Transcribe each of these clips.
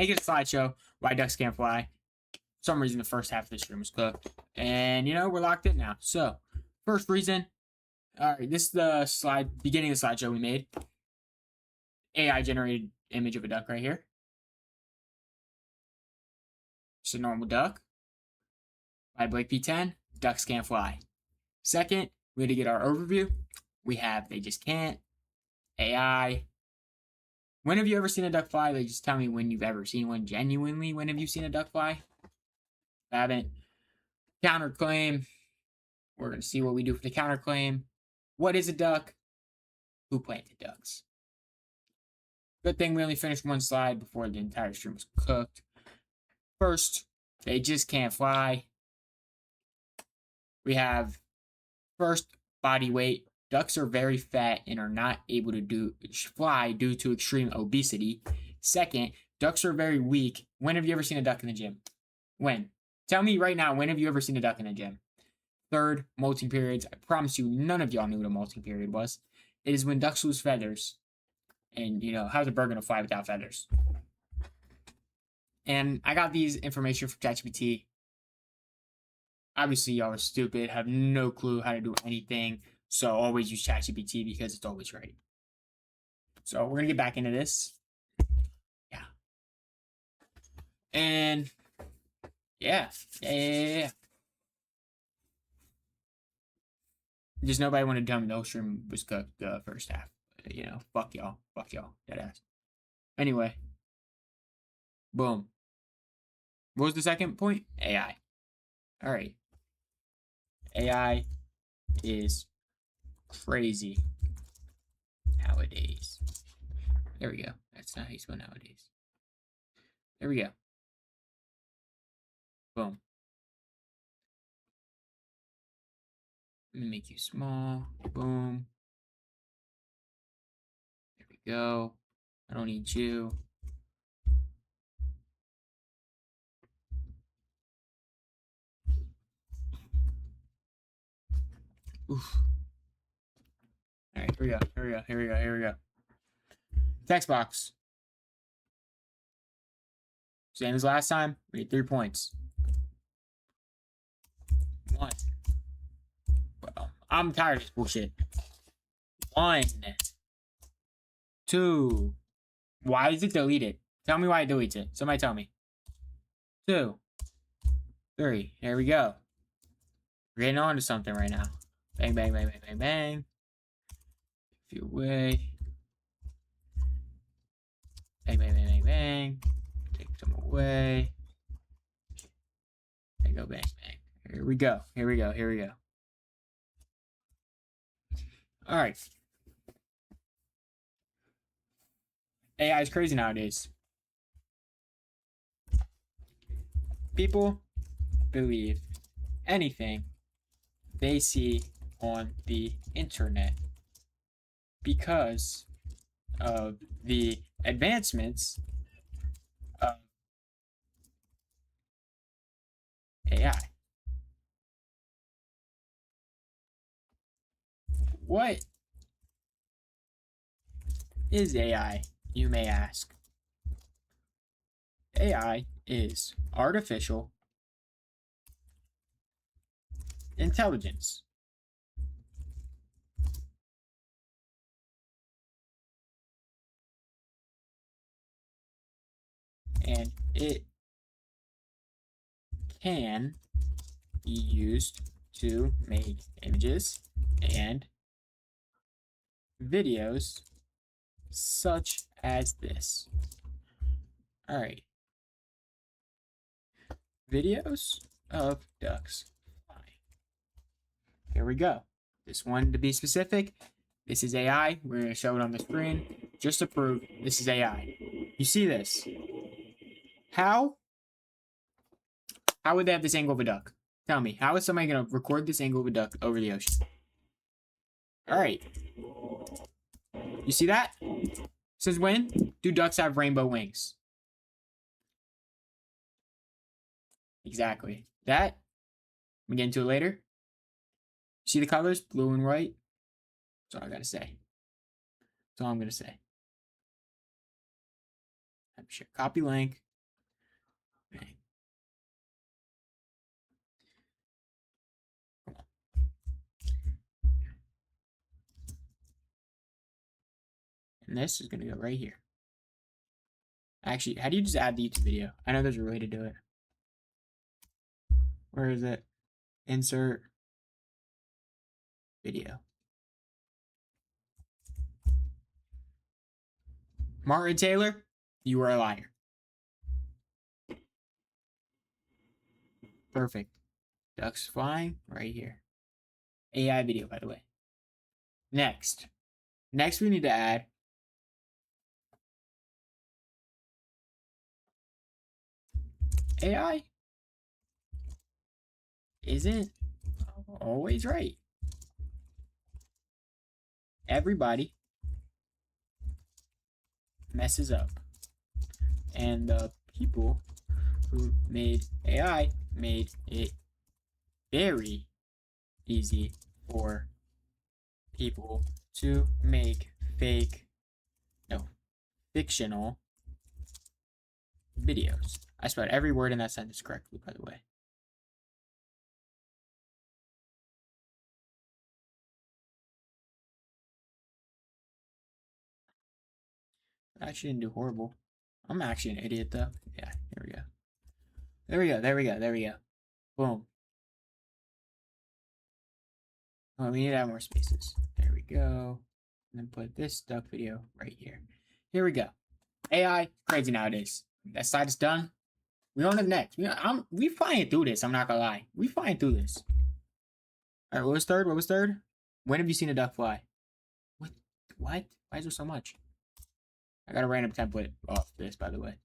make it a slideshow why ducks can't fly. For some reason, the first half of the stream was cooked. And, we're locked in now. So, first reason. All right, this is the beginning of the slideshow we made. AI generated image of a duck right here. Just a normal duck. By Blake P10, ducks can't fly. Second, we had to get our overview. We have they just can't. AI. When have you ever seen a duck fly? Like, just tell me when you've ever seen one. Genuinely, when have you seen a duck fly? Haven't. Counterclaim. We're going to see what we do for the counterclaim. What is a duck? Who planted ducks? Good thing we only finished one slide before the entire stream was cooked. First, they just can't fly. We have first, body weight. Ducks are very fat and are not able to fly due to extreme obesity. Second, ducks are very weak. When have you ever seen a duck in the gym? When? Tell me right now, when have you ever seen a duck in the gym? Third, molting periods. I promise you, none of y'all knew what a molting period was. It is when ducks lose feathers. And, how's a bird going to fly without feathers? And I got these information from ChatGPT. Obviously, y'all are stupid, have no clue how to do anything. So always use ChatGPT because it's always right. So we're going to get back into this. Yeah. And yeah. Just nobody wanted to tell me the whole stream was cooked the first half. Fuck y'all. Fuck y'all. Deadass. Anyway. Boom. What was the second point? AI. All right. AI is crazy nowadays. There we go. That's not how you spell nowadays. There we go. Boom. Let me make you small. Boom. There we go. I don't need you. Oof. All right, here we go. Text box. Same as last time. We need 3 points. 1. Well, I'm tired of this bullshit. 1. 2. Why is it deleted? Tell me why it deletes it. Somebody tell me. 2. 3. There we go. We're getting on to something right now. Bang, bang, bang, bang, bang, bang. A few away. Bang, bang, bang, bang, bang. Take some away. There you go, bang, bang. Here we go. All right. AI is crazy nowadays. People believe anything they see on the internet because of the advancements of AI. What is AI, you may ask? AI is artificial intelligence. And it can be used to make images and videos such as this. All right. Videos of ducks flying. Here we go. This one, to be specific, this is AI. We're going to show it on the screen just to prove this is AI. You see this? How would they have this angle of a duck? Tell me, how is somebody going to record this angle of a duck over the ocean? All right. You see that? Since when do ducks have rainbow wings? Exactly. That, we'll get into it later. See the colors? Blue and white? That's all I gotta say. That's all I'm gonna say. I'm sure. Copy link. And this is going to go right here. Actually, how do you just add the YouTube video? I know there's a way to do it. Where is it? Insert video. Martin Taylor, you are a liar. Perfect. Ducks flying right here. AI video, by the way. Next we need to add AI isn't always right. Everybody messes up. And the people who made AI made it very easy for people to make fictional videos. I spelled every word in that sentence correctly, by the way. I actually didn't do horrible. I'm actually an idiot, though. Yeah, here we go. There we go. Boom. Oh, we need to add more spaces. There we go. And then put this duck video right here. Here we go. AI, crazy nowadays. That side is done. We on to the next. We flying through this. I'm not gonna lie. We flying through this. All right, what was third? When have you seen a duck fly? What? Why is there so much? I got a random template off this, by the way.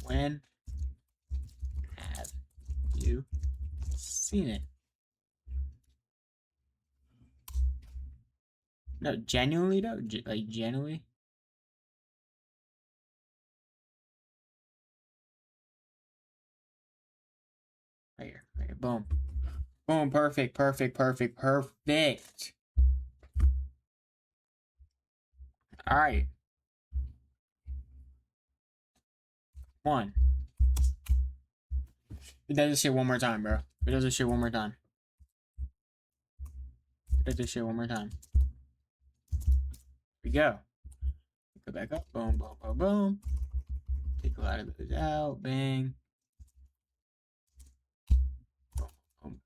When have you seen it? No, genuinely though? Like, genuinely? Right here. Boom. Boom. Perfect. All right. One. It does this shit one more time, bro. It does this shit one more time. Here we go. Go back up. Boom, boom, boom, boom. Take a lot of those out. Bang. Boom, boom.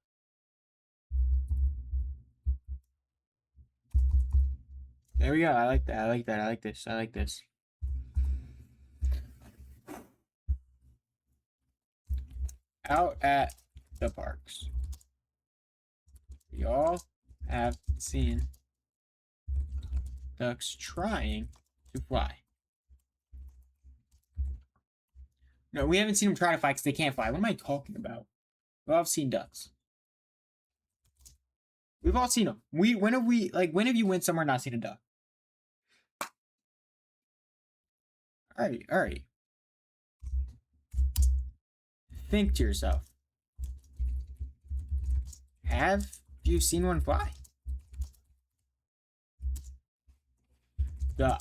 There we go. I like that. I like this. Out at the parks. We all have seen ducks trying to fly. No, we haven't seen them try to fly because they can't fly. What am I talking about? We've all seen ducks. We've all seen them. When have you went somewhere and not seen a duck? All right. Think to yourself. Have you seen one fly? The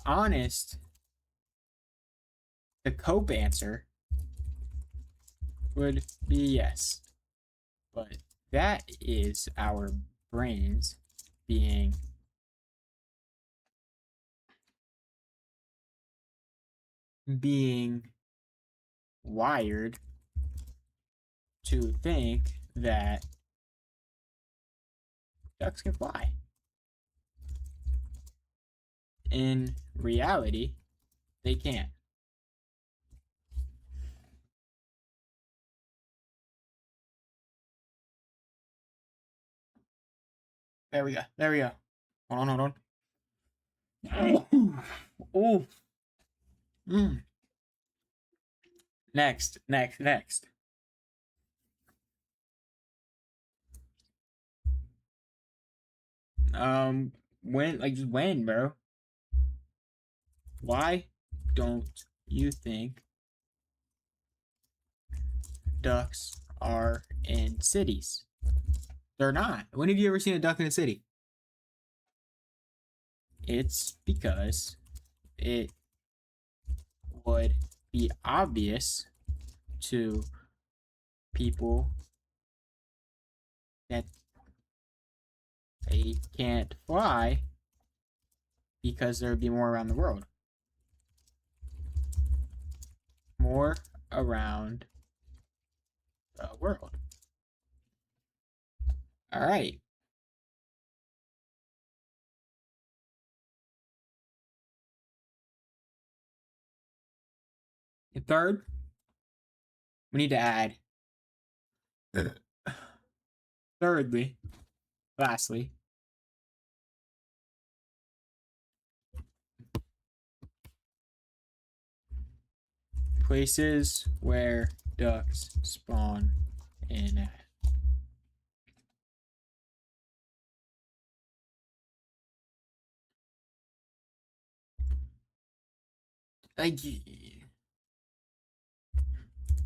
cope answer would be yes. But that is our brains being wired to think that ducks can fly. In reality, they can't. There we go. Hold on. Oh. Next. When, bro? Why don't you think ducks are in cities? They're not. When have you ever seen a duck in a city? It's because it would be obvious to people that they can't fly because there would be more around the world. More around the world. All right. And third, we need to add. Lastly, places where ducks spawn in.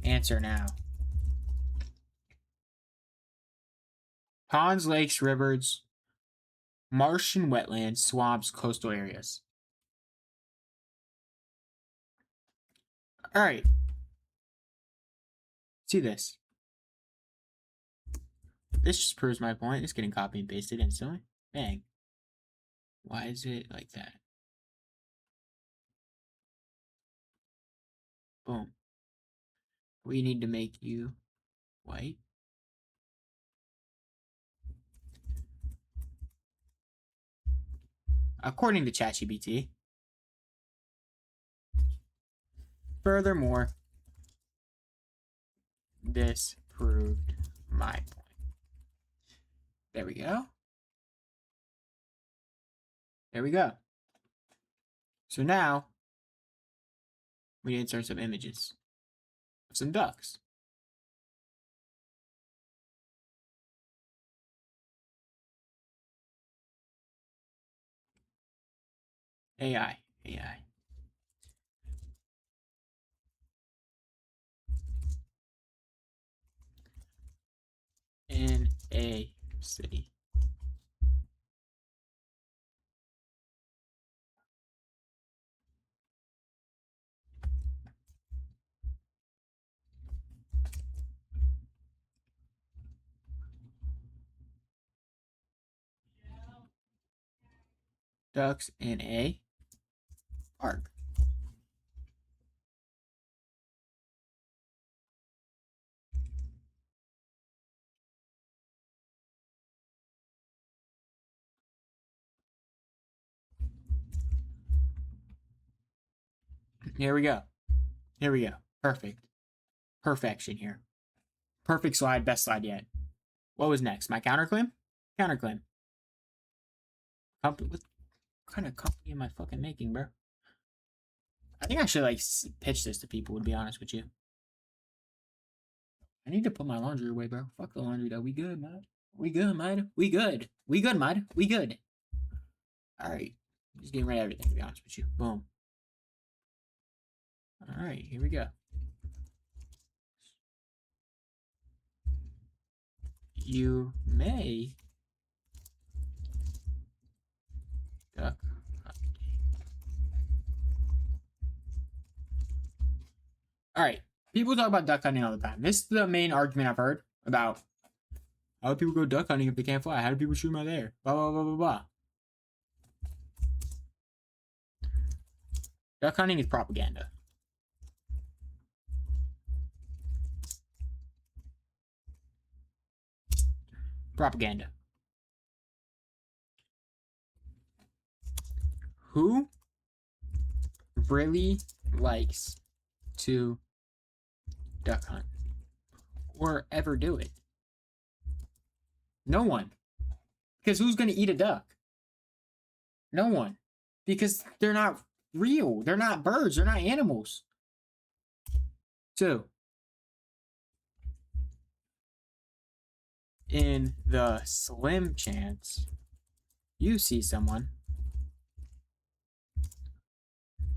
Answer now. Ponds, lakes, rivers, marsh and wetlands, swamps, coastal areas. All right. See this. This just proves my point. It's getting copy and pasted instantly. Bang. Why is it like that? Boom. We need to make you white. According to ChatGPT. Furthermore, this proved my point. There we go. There we go. So now, we insert some images of some ducks. AI. In a city. Ducks in a park. Here we go. Perfect. Perfection here. Perfect slide. Best slide yet. What was next? My counterclaim? Counterclaim. What kind of company am I fucking making, bro? I think I should like pitch this to people, to be honest with you. I need to put my laundry away, bro. Fuck the laundry though. We good, man. We good, man. We good, man. We good. Alright. Just getting rid of everything, to be honest with you. Boom. Alright, here we go. You may duck hunting. Alright. People talk about duck hunting all the time. This is the main argument I've heard about how do people go duck hunting if they can't fly? How do people shoot them out there? Blah, blah, blah, blah, blah. Duck hunting is propaganda. Propaganda. Who really likes to duck hunt or ever do it? No one. Because who's going to eat a duck? No one. Because they're not real. They're not birds. They're not animals. 2. In the slim chance you see someone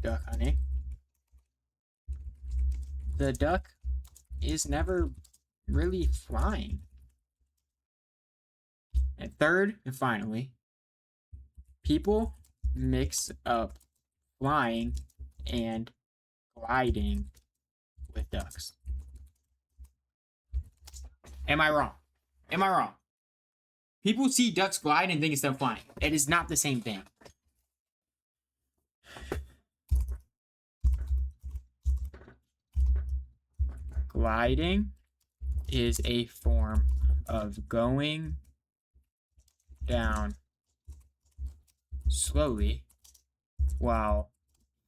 duck hunting, the duck is never really flying. And third, and finally, people mix up flying and gliding with ducks. Am I wrong? Am I wrong? People see ducks glide and think it's them flying. It is not the same thing. Gliding is a form of going down slowly while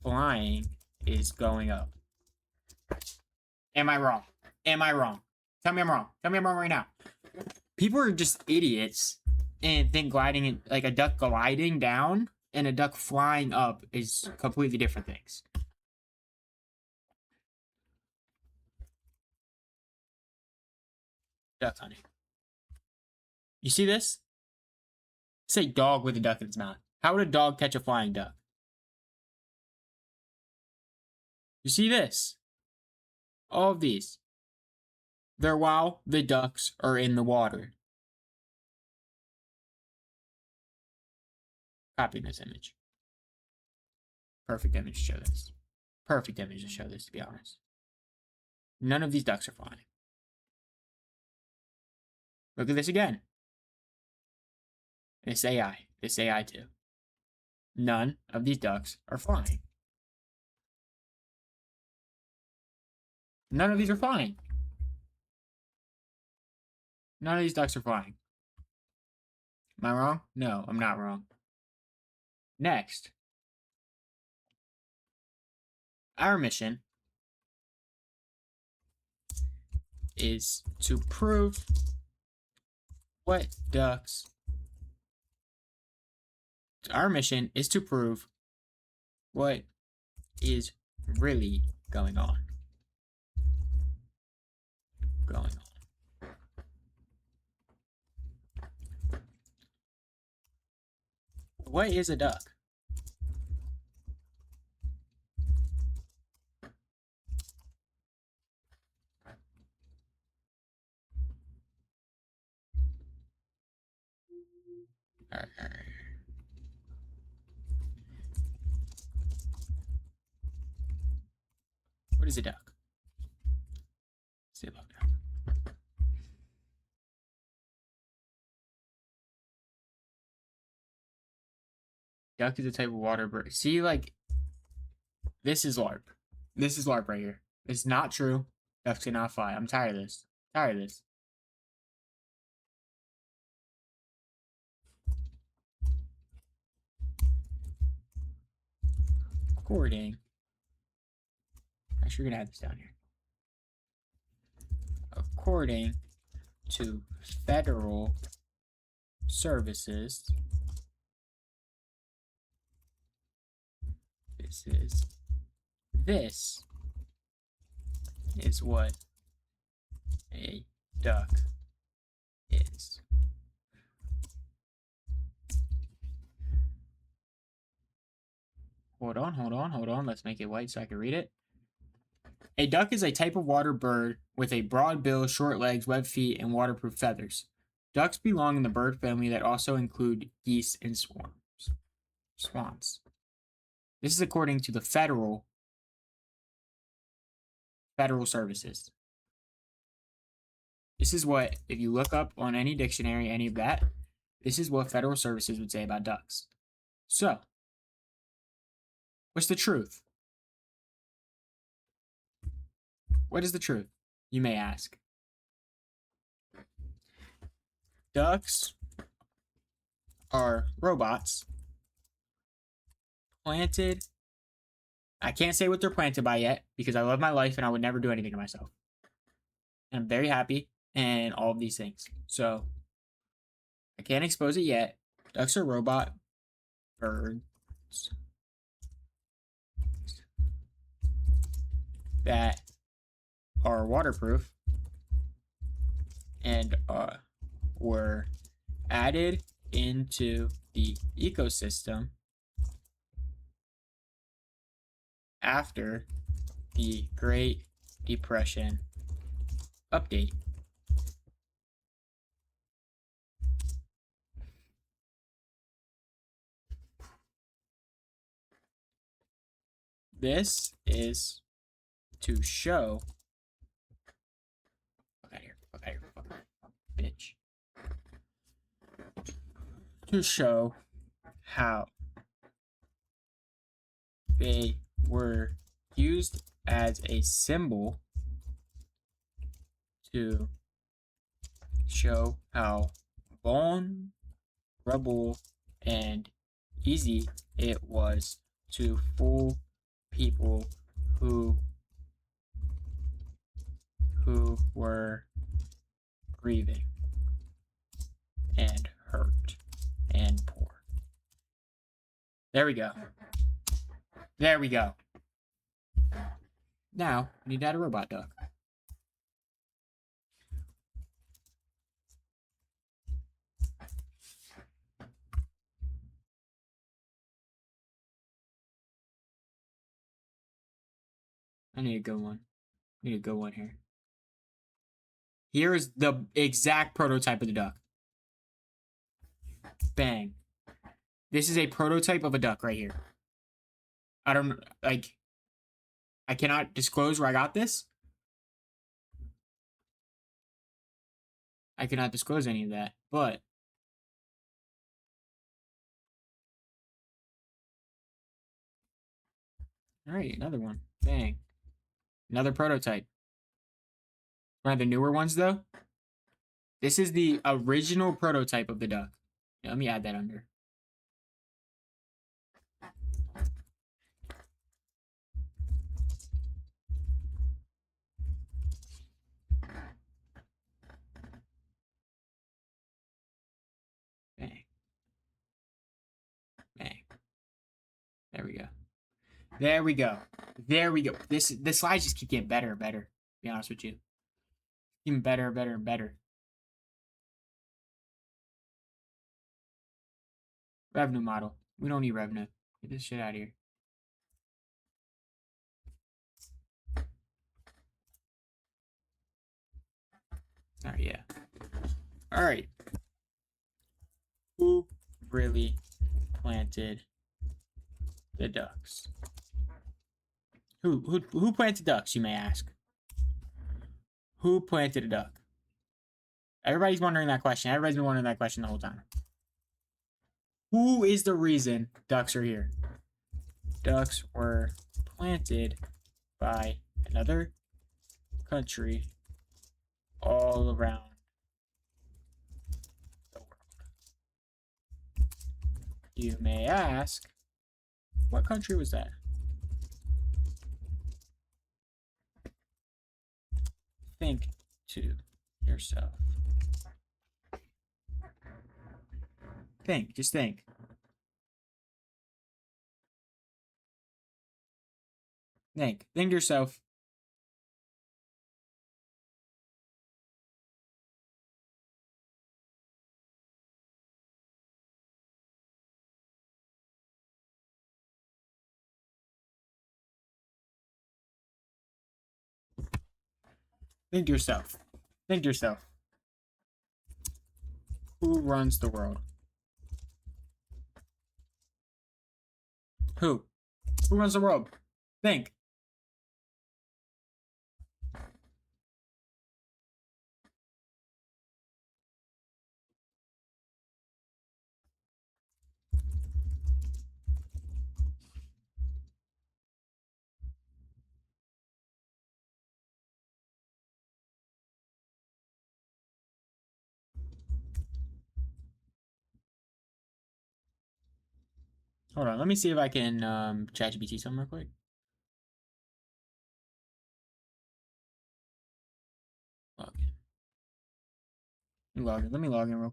flying is going up. Am I wrong? Am I wrong? Tell me I'm wrong. Tell me I'm wrong right now. People are just idiots and think gliding, like a duck gliding down and a duck flying up, is completely different things. Duck hunting. You see this? Say dog with a duck in its mouth. How would a dog catch a flying duck? You see this? All of these. They're while the ducks are in the water. Copying this image. Perfect image to show this. Perfect image to show this, to be honest. None of these ducks are flying. Look at this again. This AI. This AI too. None of these ducks are flying. None of these are flying. None of these ducks are flying. Am I wrong? No, I'm not wrong. Next. Our mission is to prove what ducks. Our mission is to prove what is really going on. What is a duck? All right. What is a duck? Say about that. Duck is a type of water bird. See, like, this is LARP. This is LARP right here. It's not true. Ducks cannot fly. I'm tired of this. Tired of this. According. Actually, we're gonna add this down here. According to federal services, this is what a duck is. Hold on. Let's make it white so I can read it. A duck is a type of water bird with a broad bill, short legs, webbed feet, and waterproof feathers. Ducks belong in the bird family that also include geese and swans. This is according to the federal services. This is what, if you look up on any dictionary, any of that, this is what federal services would say about ducks. So, what's the truth? What is the truth, you may ask? Ducks are robots planted. I can't say what they're planted by yet because I love my life and I would never do anything to myself. And I'm very happy and all of these things. So I can't expose it yet. Ducks are robot birds that are waterproof and were added into the ecosystem after the Great Depression update. This is to show. Fuck out of here. Fuck out of here. Fuck out of here. Bitch. To show how they were used as a symbol to show how vulnerable and easy it was to fool people who were grieving and hurt and poor. There we go. There we go. Now, we need to add a robot duck. I need a good one. I need a good one here. Here's the exact prototype of the duck. Bang. This is a prototype of a duck right here. I don't, like, I cannot disclose where I got this. I cannot disclose any of that, but all right, another one. Bang. Another prototype. One of the newer ones, though. This is the original prototype of the duck. Yeah, let me add that under. Bang. Bang. There we go. There we go. There we go. The slides just keep getting better and better, to be honest with you. Even better, better, and better. Revenue model. We don't need revenue. Get this shit out of here. Alright, yeah. Alright. Who really planted the ducks? Who planted ducks, you may ask? Who planted a duck? Everybody's wondering that question. Everybody's been wondering that question the whole time. Who is the reason ducks are here? Ducks were planted by another country all around the world. You may ask, what country was that? Think to yourself. Think, just think. Think to yourself. Think to yourself. Think to yourself. Who runs the world? Who? Who runs the world? Think. Hold on, let me see if I can ChatGPT something real quick. Login. Let me log in real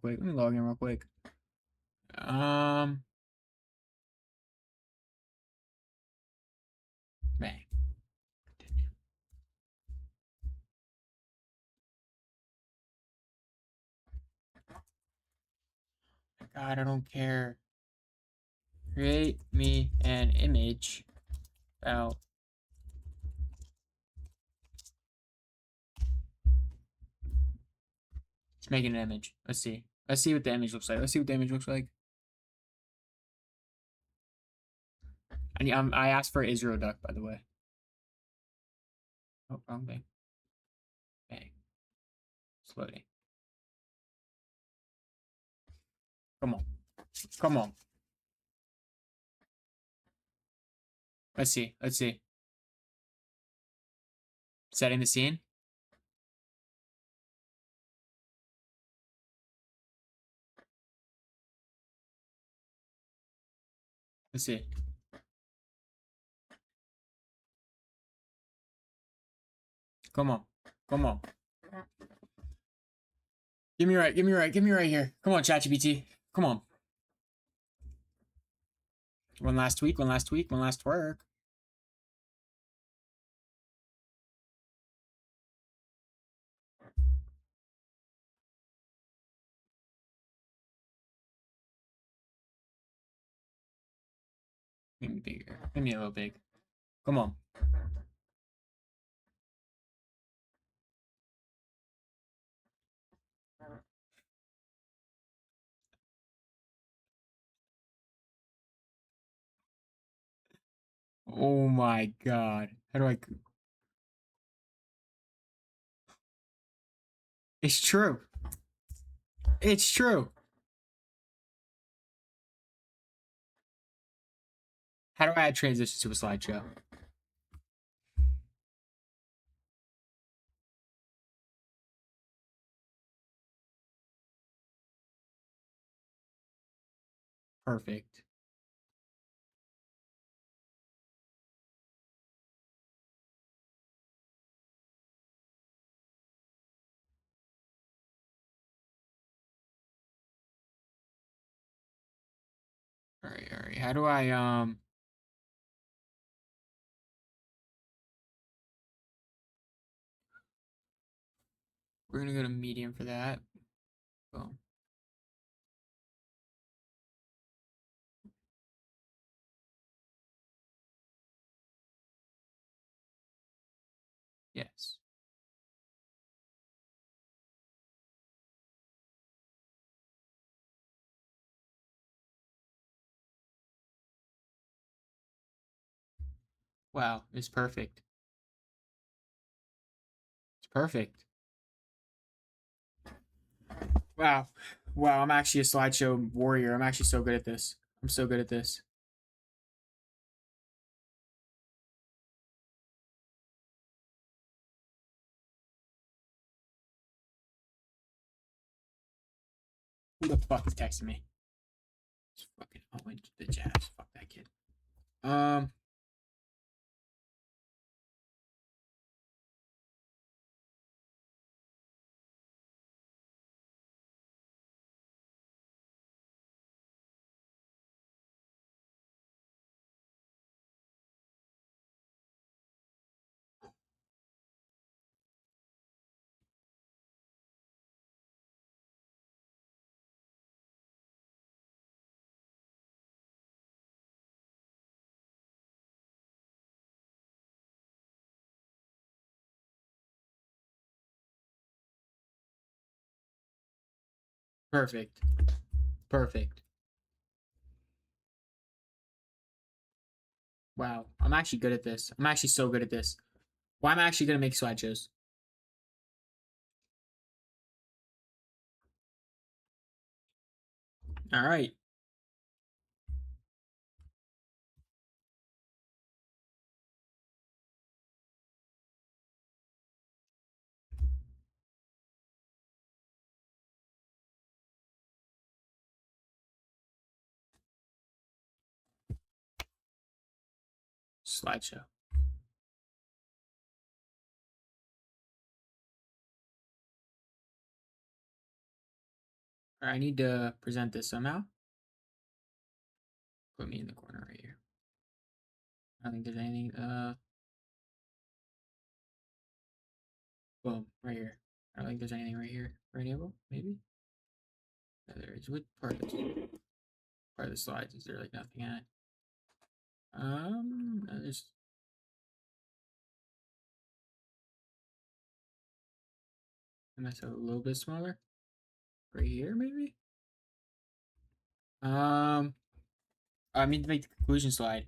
quick. Bang. God, I don't care. Create me an image about Let's make an image. Let's see. Let's see what the image looks like. I asked for Israel duck, by the way. Oh, wrong thing. Okay. It's loading. Come on. Come on. Let's see. Let's see. Setting the scene. Let's see. Come on. Come on. Give me right. Give me right. Give me right here. Come on, ChatGPT. Come on. One last tweak. One last tweak. One last twerk. Give me bigger. Give me a little big. Come on. Oh my god. How do I... It's true. It's true. How do I add transitions to a slideshow? Perfect. All right, all right. How do I we're gonna go to medium for that. Boom. Yes. Wow, it's perfect. It's perfect. Wow. Wow, I'm actually a slideshow warrior. I'm actually so good at this. I'm so good at this. Who the fuck is texting me? It's fucking Owen the Jazz. Fuck that kid. Perfect. Perfect. Wow, I'm actually good at this. I'm actually so good at this. Well, I'm actually gonna make slideshows. All right. Slideshow. All right, I need to present this somehow. Put me in the corner right here. I don't think there's anything. Boom, right here. I don't think there's anything right here. Right able, maybe. Yeah, there is. What part of this? Part of the slides is there like nothing at? There's. And that's a little bit smaller. Right here, maybe. I need to make the conclusion slide.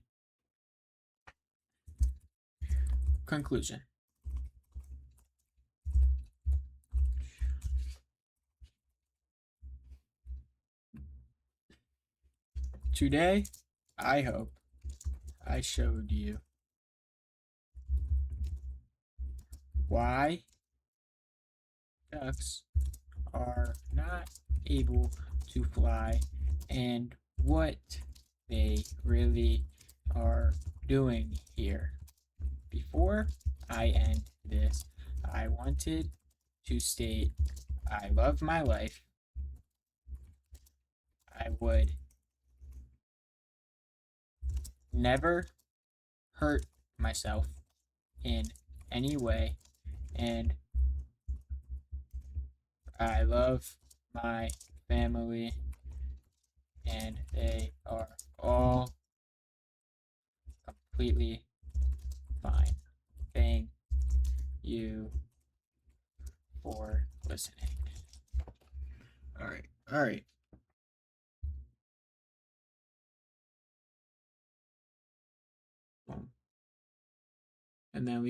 Conclusion. Today, I hope I showed you why ducks are not able to fly and what they really are doing here. Before I end this, I wanted to state I love my life. I would never hurt myself in any way, and I love my family, and they are all completely fine. Thank you for listening. All right. All right. And then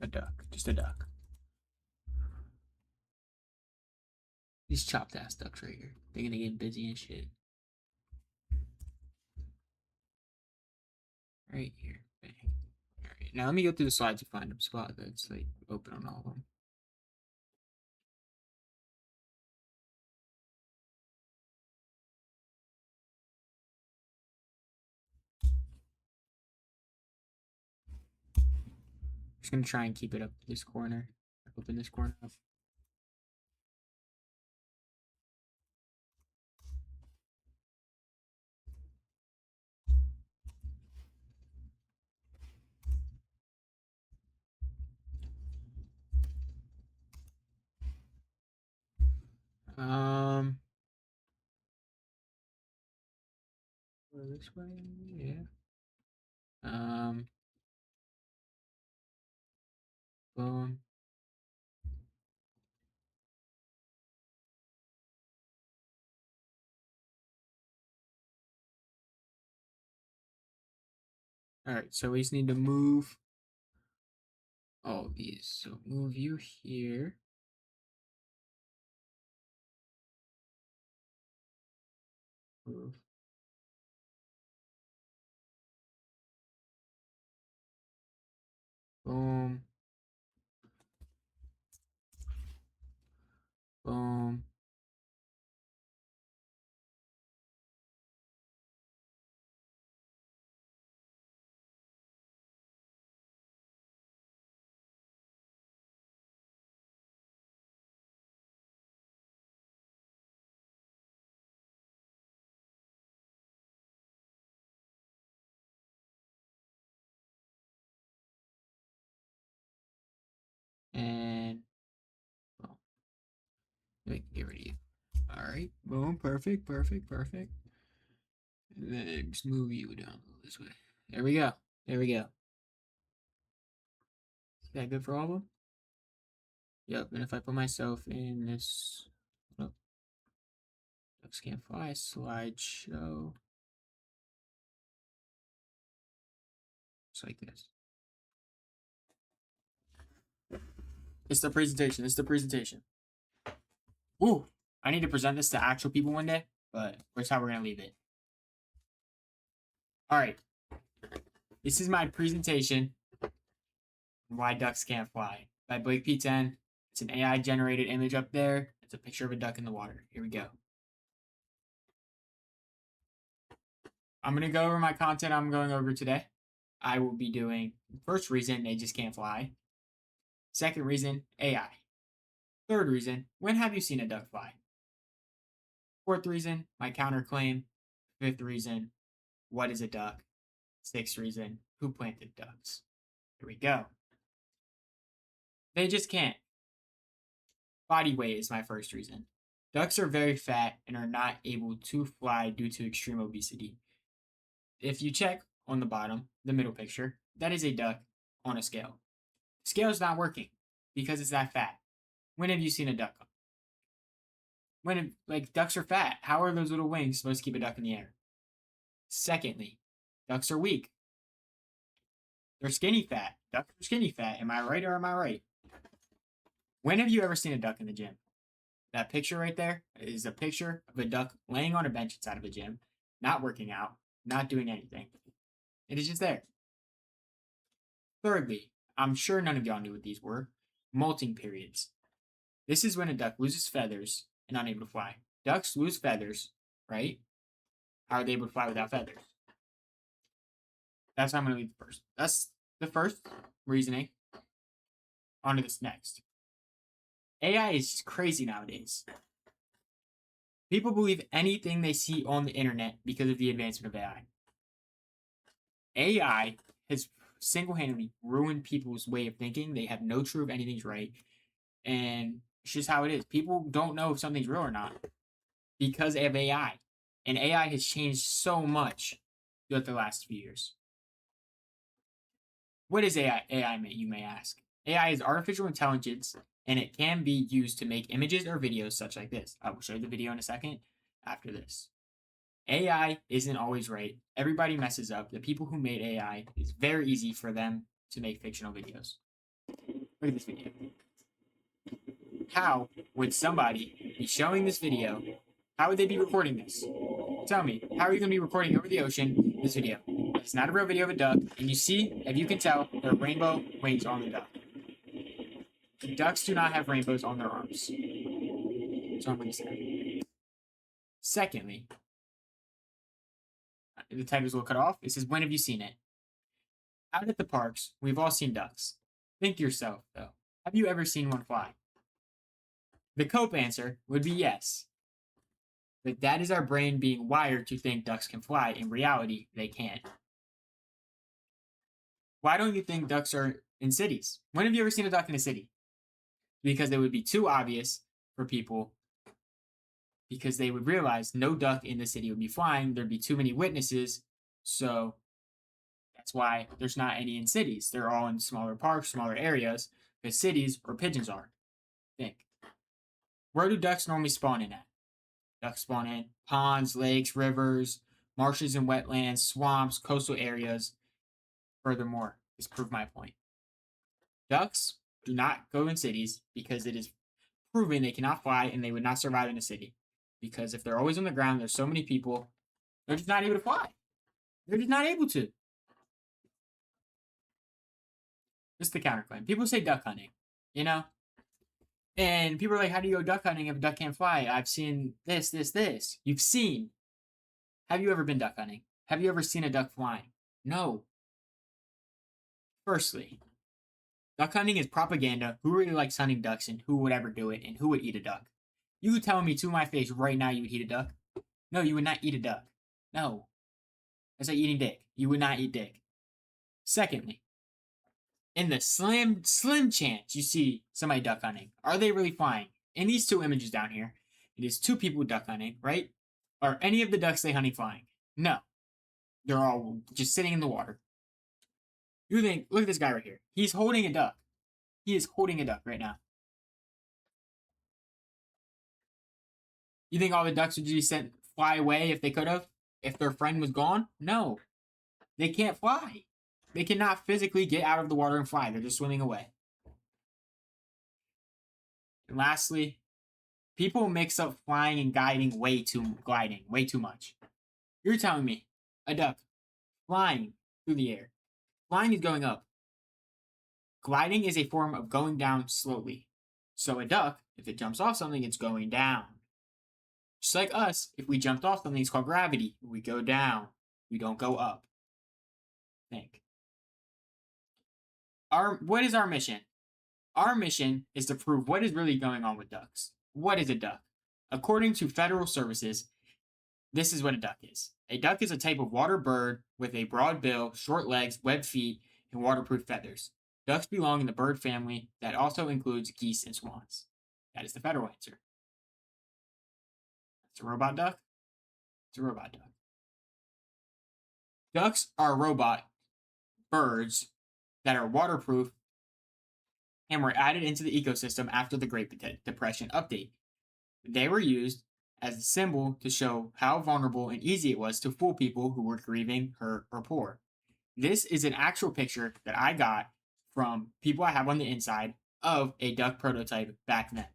a duck, just a duck. These chopped ass ducks right here. They're gonna get busy and shit. Right here. Bang. All right. Now let me go through the slides to find a spot that's like open on all of them. Just gonna try and keep it up this corner. Open this corner up. Go this way, yeah. Boom. All right, so we just need to move all of these. So move you here. Move. Boom. Boom. And boom. Get rid of you. All right. Boom. Perfect. Perfect. Perfect. And then just move you down this way. There we go. There we go. Is that good for all of them? Yep. And if I put myself in this, oh, ducks can't fly slideshow, just like this. It's the presentation. It's the presentation. Ooh, I need to present this to actual people one day, but here's how we're gonna leave it. All right. This is my presentation on why ducks can't fly by Blake P10. It's an AI generated image up there. It's a picture of a duck in the water. Here we go. I'm gonna go over my content I'm going over today. I will be doing first reason they just can't fly. Second reason, AI. Third reason, when have you seen a duck fly? Fourth reason, my counterclaim. Fifth reason, what is a duck? Sixth reason, who planted ducks? Here we go. They just can't. Body weight is my first reason. Ducks are very fat and are not able to fly due to extreme obesity. If you check on the bottom, the middle picture, that is a duck on a scale. The scale is not working because it's that fat. When have you seen a duck? Ducks are fat. How are those little wings supposed to keep a duck in the air? Secondly, ducks are weak. They're skinny fat. Ducks are skinny fat. Am I right or am I right? When have you ever seen a duck in the gym? That picture right there is a picture of a duck laying on a bench inside of a gym, not working out, not doing anything. It is just there. Thirdly, I'm sure none of y'all knew what these were. Molting periods. This is when a duck loses feathers and unable to fly. Ducks lose feathers, right? How are they able to fly without feathers? That's how I'm going to leave first. That's the first reasoning. On to this next. AI is just crazy nowadays. People believe anything they see on the internet because of the advancement of AI. AI has single-handedly ruined people's way of thinking. They have no truth anything's right. And it's just how it is. People don't know if something's real or not because of AI. And AI has changed so much throughout the last few years. What is AI, you may ask? AI is artificial intelligence, and it can be used to make images or videos such like this. I will show you the video in a second after this. AI isn't always right. Everybody messes up. The people who made AI, it's very easy for them to make fictional videos. Look at this video. How would somebody be showing this video? How would they be recording this? Tell me, how are you going to be recording over the ocean this video? It's not a real video of a duck, and you see, if you can tell, there are rainbow wings on the duck. Ducks do not have rainbows on their arms. So I'm going to say. Secondly, the titles will cut off. It says, when have you seen it? Out at the parks, we've all seen ducks. Think to yourself, though, have you ever seen one fly? The Cope answer would be yes. But that is our brain being wired to think ducks can fly. In reality, they can't. Why don't you think ducks are in cities? When have you ever seen a duck in a city? Because it would be too obvious for people, because they would realize no duck in the city would be flying. There'd be too many witnesses. So that's why there's not any in cities. They're all in smaller parks, smaller areas, because cities or pigeons are. Think. Where do ducks normally spawn in at? Ducks spawn in ponds, lakes, rivers, marshes and wetlands, swamps, coastal areas. Furthermore, this proved my point. Ducks do not go in cities because it is proven they cannot fly and they would not survive in a city. Because if they're always on the ground, there's so many people, they're just not able to fly. They're just not able to. Just the counterclaim. People say duck hunting, you know? And people are like, how do you go duck hunting if a duck can't fly? I've seen this. You've seen. Have you ever been duck hunting? Have you ever seen a duck flying? No. Firstly, duck hunting is propaganda. Who really likes hunting ducks and who would ever do it and who would eat a duck? You tell me to my face right now you would eat a duck? No, you would not eat a duck. No. That's like eating dick. You would not eat dick. Secondly, in the slim chance you see somebody duck hunting, are they really flying? In these two images down here, it is two people duck hunting, right? Are any of the ducks they hunting flying? No. They're all just sitting in the water. You think, look at this guy right here. He's holding a duck. He is holding a duck right now. You think all the ducks would just fly away if they could have? If their friend was gone? No. They can't fly. They cannot physically get out of the water and fly. They're just swimming away. And lastly, people mix up flying and gliding way too much. You're telling me a duck flying through the air. Flying is going up. Gliding is a form of going down slowly. So a duck, if it jumps off something, it's going down. Just like us, if we jumped off something, it's called gravity. We go down. We don't go up. Think. What is our mission? Our mission is to prove what is really going on with ducks. What is a duck? According to federal services, this is what a duck is. A duck is a type of water bird with a broad bill, short legs, webbed feet, and waterproof feathers. Ducks belong in the bird family that also includes geese and swans. That is the federal answer. It's a robot duck? It's a robot duck. Ducks are robot birds that are waterproof and were added into the ecosystem after the Great Depression update. They were used as a symbol to show how vulnerable and easy it was to fool people who were grieving, hurt, or poor. This is an actual picture that I got from people I have on the inside of a duck prototype back then.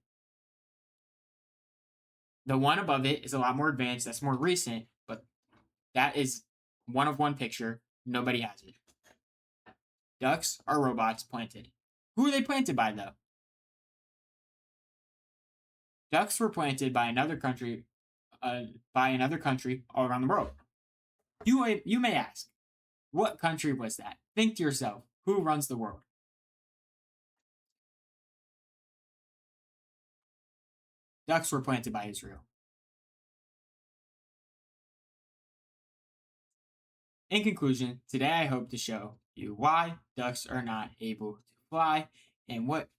The one above it is a lot more advanced. That's more recent, but that is one of one picture. Nobody has it. Ducks are robots planted. Who are they planted by, though? Ducks were planted by another country all around the world. You may ask, what country was that? Think to yourself, who runs the world? Ducks were planted by Israel. In conclusion, today I hope to show you why ducks are not able to fly and what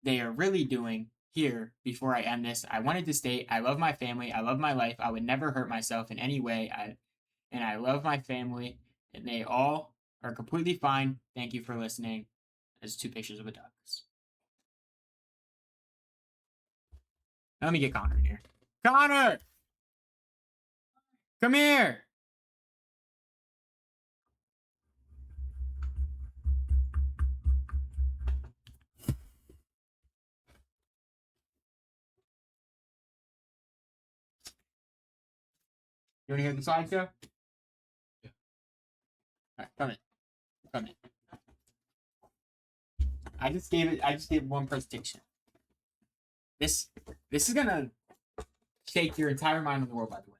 they are really doing here. Before I end this, I wanted to state I love my family, I love my life, I would never hurt myself in any way, and I love my family, and they all are completely fine. Thank you for listening. There's 2 pictures of a ducks. Let me get Connor in here. Connor! Come here! You want to hear the slideshow? Yeah. All right, come in. Come in. I just gave one presentation. This is gonna shake your entire mind on the world, by the way.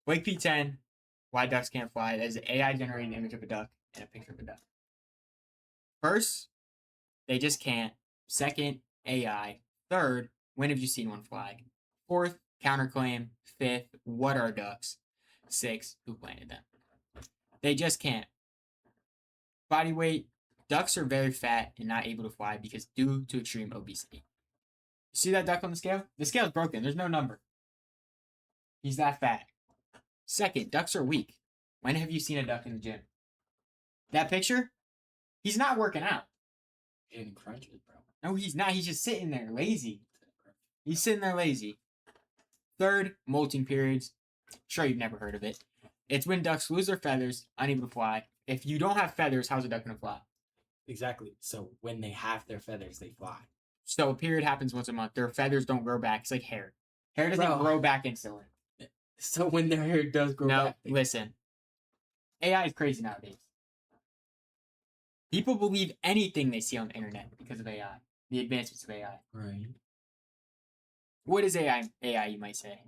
Blake P10, Why Ducks Can't Fly. That is an AI generated image of a duck and a picture of a duck. First, they just can't. Second, AI. Third, when have you seen one fly? Fourth, counterclaim. Fifth, what are ducks? Sixth, who planted them? They just can't. Body weight. Ducks are very fat and not able to fly because due to extreme obesity. See that duck on the scale? The scale is broken. There's no number. He's that fat. Second, ducks are weak. When have you seen a duck in the gym? That picture? He's not working out. Hitting crunches, bro. No, he's not. He's just sitting there lazy. He's sitting there lazy. Third, molting periods. Sure, you've never heard of it. It's when ducks lose their feathers, unable to fly. If you don't have feathers, how's a duck going to fly? Exactly. So when they have their feathers, they fly. So a period happens once a month. Their feathers don't grow back. It's like hair. Hair doesn't grow back instantly. So when their hair does grow back. No, listen. AI is crazy nowadays. People believe anything they see on the internet because of AI. The advancements of AI. Right. What is AI? AI, you might say.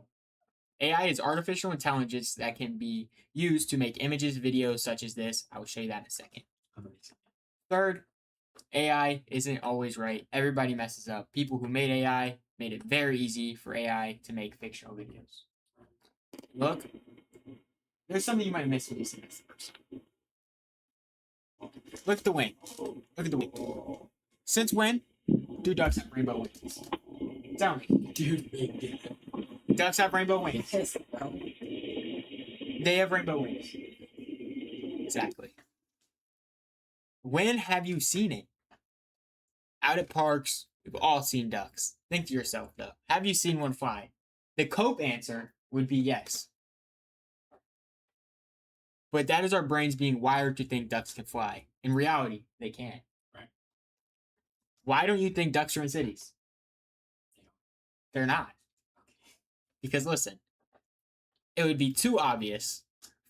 AI is artificial intelligence that can be used to make images, videos such as this. I will show you that in a second. Third, AI isn't always right. Everybody messes up. People who made AI made it very easy for AI to make fictional videos. Look, there's something you might miss when you see this first. Look at the wing. Look at the wing. Since when do ducks have rainbow wings? Tell me. Dude, Ducks have rainbow wings. yes, bro. They have rainbow wings. Exactly. When have you seen it? Out at parks, we've all seen ducks. Think to yourself, though. Have you seen one fly? The Cope answer would be yes. But that is our brains being wired to think ducks can fly. In reality, they can't. Right. Why don't you think ducks are in cities? They're not. Because listen, it would be too obvious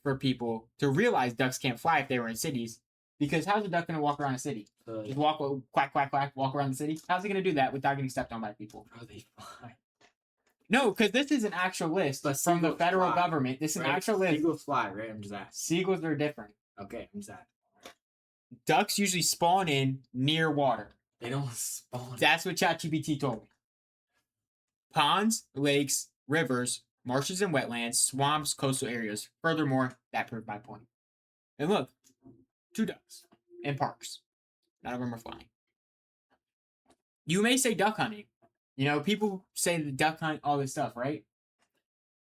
for people to realize ducks can't fly if they were in cities. Because how's a duck going to walk around a city? Just walk, quack, quack, quack, walk around the city? How's it going to do that without getting stepped on by people? Bro, they fly. No, because this is an actual list But from the seagulls federal fly, government. This is an right? actual list. Seagulls fly, right? I'm just asking. Seagulls are different. Okay, I'm just asking. Ducks usually spawn in near water. They don't spawn. That's what ChatGPT told me. Ponds, lakes, rivers, marshes and wetlands, swamps, coastal areas. Furthermore, that proved my point. And look, 2 ducks in parks. None of them are flying. You may say duck hunting. You know, people say the duck hunt, all this stuff, right?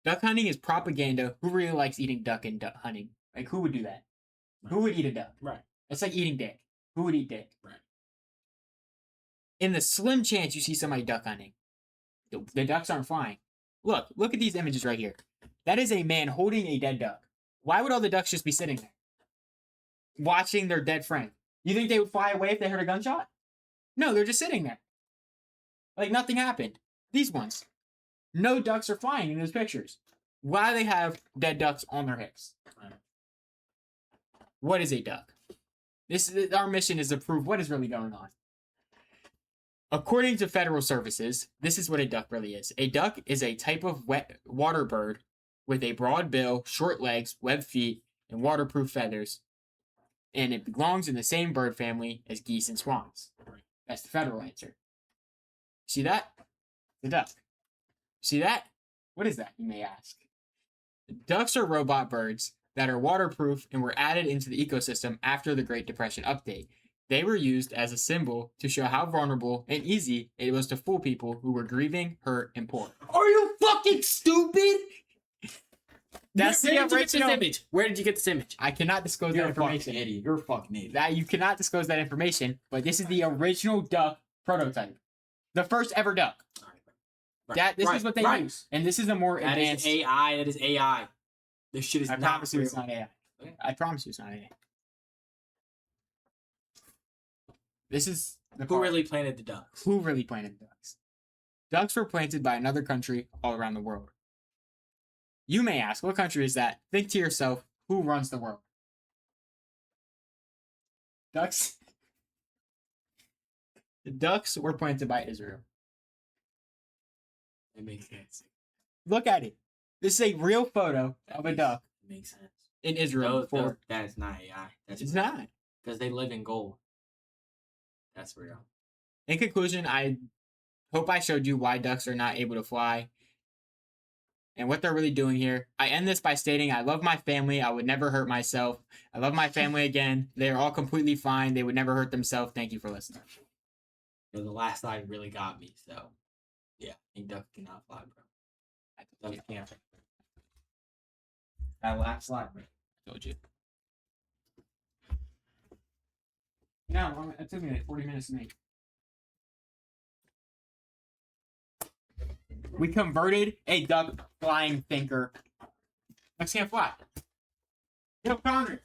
Duck hunting is propaganda. Who really likes eating duck and duck hunting? Like, who would do that? Right. Who would eat a duck? Right. It's like eating dick. Who would eat dick? Right. In the slim chance you see somebody duck hunting, the ducks aren't flying. Look at these images right here. That is a man holding a dead duck. Why would all the ducks just be sitting there? Watching their dead friend. You think they would fly away if they heard a gunshot? No, they're just sitting there. Like nothing happened. These ones. No ducks are flying in those pictures. Why do they have dead ducks on their hips? What is a duck? Our mission is to prove what is really going on. According to federal services, this is what a duck really is. A duck is a type of wet water bird with a broad bill, short legs, webbed feet, and waterproof feathers. And it belongs in the same bird family as geese and swans. That's the federal answer. See that? The duck. See that? What is that, you may ask? Ducks are robot birds that are waterproof and were added into the ecosystem after the Great Depression update. They were used as a symbol to show how vulnerable and easy it was to fool people who were grieving, hurt, and poor. Are you fucking stupid? That's Where the did you get this original. image? Where did you get this image? I cannot disclose You're that a fucking information. idiot. You're a fucking idiot. That you cannot disclose that information, but this is the original duck prototype, the first ever duck. This is what they use, and this is a more That advanced. is AI. That is AI. This shit is I not promise you, real. it's not AI. Okay. I promise you, it's not AI. This is the Who part. really planted the ducks? Who really planted ducks? Ducks were planted by another country all around the world. You may ask, what country is that? Think to yourself, who runs the world? Ducks. The ducks were planted by Israel. It makes sense. Look at it. This is a real photo of a duck It makes sense. in Israel before. That is not AI. That's It's not. because they live in gold. That's real. In conclusion, I hope I showed you why ducks are not able to fly and what they're really doing here. I end this by stating I love my family. I would never hurt myself. I love my family again. They are all completely fine. They would never hurt themselves. Thank you for listening. But the last slide really got me. So, yeah, I think ducks cannot fly, bro. Ducks can't. That last slide, bro. Told you. No, it took me like 40 minutes to make. We converted a duck flying thinker. Ducks can't fly. Yo, Connor.